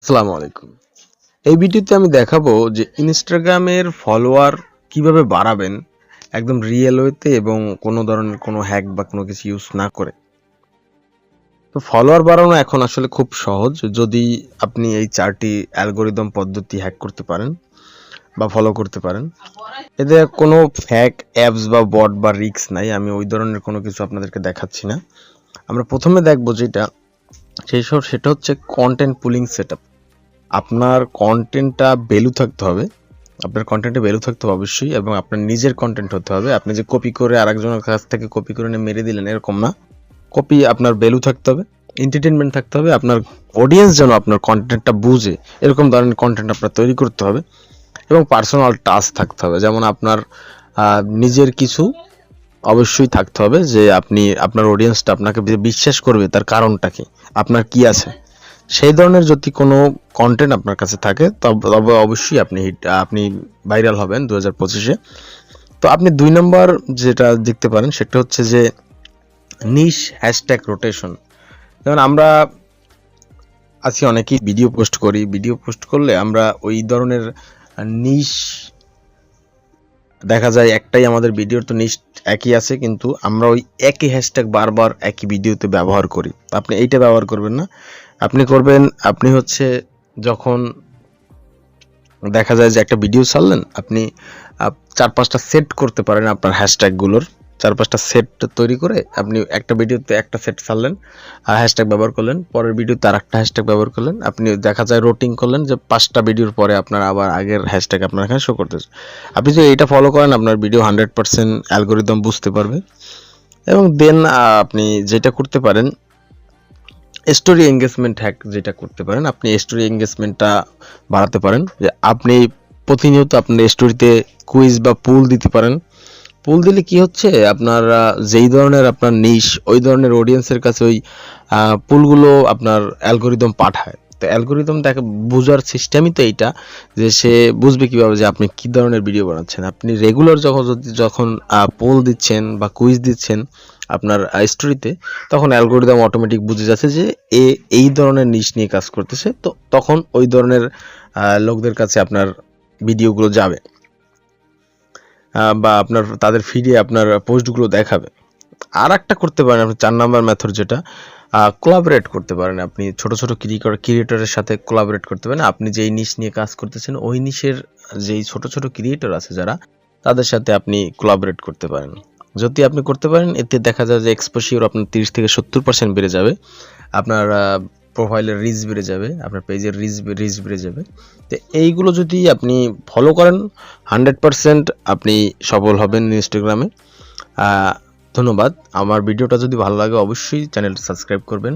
আসসালামু আলাইকুম। এই ভিডিওতে আমি দেখাবো যে ইনস্টাগ্রামের ফলোয়ার কিভাবে বাড়াবেন একদম রিয়েল ওয়েতে এবং কোনো ধরনের কোনো হ্যাক বা কোনো কিছু ইউজ না করে। তো ফলোয়ার বাড়ানো এখন আসলে খুব সহজ যদি আপনি এই 4টি অ্যালগরিদম পদ্ধতি হ্যাক করতে পারেন বা ফলো করতে পারেন। এতে কোনো হ্যাক অ্যাপস বা বট বা রিস্ক নাই। আমি ওই ধরনের কোনো কিছু আপনাদেরকে দেখাচ্ছি না। আমরা প্রথমে দেখবো সেটা হচ্ছে কন্টেন্ট পুলিং সেটআপ। আপনার কন্টেন্টটা ভ্যালু থাকতে হবে। আপনার কন্টেন্টে ভ্যালু থাকতে হবে অবশ্যই, এবং আপনার নিজের কন্টেন্ট হতে হবে। আপনি যে কপি করে আরেকজনের কাছ থেকে কপি করে নিয়ে মেরে দিলেন এরকম না। কপি আপনার ভ্যালু থাকতে হবে, এন্টারটেনমেন্ট থাকতে হবে। আপনার অডিয়েন্স যেন আপনার কন্টেন্টটা বুঝে এরকম ধরনের কন্টেন্ট আপনার তৈরি করতে হবে, এবং পার্সোনাল টাচ থাকতে হবে। যেমন আপনার নিজের কিছু অবশ্যই থাকতে হবে, যে আপনি আপনার অডিয়েন্সটা আপনাকে বিশ্বাস করবে তার কারণটা কি, আপনার কি আছে। সেই ধরনের যদি কোনো কন্টেন্ট আপনার কাছে থাকে তবে অবশ্যই আপনি ভাইরাল হবেন 2025-এ। তো আপনি 2 নম্বর যেটা দেখতে পারেন সেটা হচ্ছে যে নিশ হ্যাশট্যাগ রোটেশন। যেমন আমরা আছি অনেকেই ভিডিও পোস্ট করি, ভিডিও পোস্ট করলে আমরা ওই ধরনের নিশ দেখা যায় একটাই আমাদের ভিডিওর তো নিশ একই আছে, কিন্তু আমরা ওই একই হ্যাশট্যাগ বারবার একই ভিডিওতে ব্যবহার করি। আপনি এইটা ব্যবহার করবেন না। আপনি হচ্ছে যখন দেখা যায় যে একটা ভিডিও ছাড়লেন, আপনি 4-5টা সেট করতে পারেন আপনার হ্যাশট্যাগুলোর। 4-5টা সেট তৈরি করে আপনি একটা ভিডিওতে একটা সেট ছাড়লেন, হ্যাশট্যাগ ব্যবহার করলেন, পরের ভিডিওতে আরেকটা হ্যাশট্যাগ ব্যবহার করলেন। আপনি দেখা যায় রোটিং করলেন যে 5টা ভিডিওর পরে আপনার আবার আগের হ্যাশট্যাগ আপনার এখানে শো করতেছে। আপনি যদি এইটা ফলো করেন আপনার ভিডিও 100% অ্যালগোরিদম বুঝতে পারবে। এবং দেন আপনি যেটা করতে পারেন, স্টোরি এঙ্গেজমেন্ট হ্যাক যেটা করতে পারেন, আপনি স্টোরি এঙ্গেজমেন্টটা বাড়াতে পারেন। যে আপনি প্রতিনিয়ত আপনার স্টোরিতে কুইজ বা পুল দিতে পারেন। পুল দিলে কি হচ্ছে, আপনার যেই ধরনের আপনার নিশ ওই ধরনের অডিয়েন্সের কাছে ওই পুলগুলো আপনার অ্যালগোরিদম পাঠায়। তো অ্যালগোরিদম দেখে বোঝার সিস্টেমই তো এইটা, যে সে বুঝবে কিভাবে যে আপনি কি ধরনের ভিডিও বানাচ্ছেন। আপনি রেগুলার যখন পোল দিচ্ছেন বা কুইজ দিচ্ছেন আপনার স্টোরিতে, তখন অ্যালগোরিদম অটোমেটিক বুঝে যাচ্ছে যে এই ধরনের নিশ নিয়ে কাজ করতেছে। তো তখন ওই ধরনের লোকদের কাছে আপনার ভিডিওগুলো যাবে, বা আপনার তাদের ফিডে আপনার পোস্টগুলো দেখাবে। আর একটা করতে পারেন আপনি 4 নাম্বার মেথড, যেটা কোলাবরেট করতে পারেন। আপনি ছোট ছোট ক্রিয়েটরের সাথে কোলাবরেট করতে পারেন। আপনি যেই নিশ নিয়ে কাজ করতেছেন ওই নিশের যেই ছোট ছোট ক্রিয়েটর আছে যারা, তাদের সাথে আপনি কোলাবরেট করতে পারেন। যদি আপনি করতে পারেন, এতে দেখা যায় যে এক্সপোজিওর আপনার 30-70% বেড়ে যাবে। আপনার প্রোফাইলের রিচ বেড়ে যাবে, আপনার পেজের রিচ বেড়ে যাবে। তো এইগুলো যদি আপনি ফলো করেন 100% আপনি সফল হবেন ইনস্টাগ্রামে। ধন্যবাদ। আমার ভিডিওটা যদি ভালো লাগে অবশ্যই চ্যানেলটা সাবস্ক্রাইব করবেন।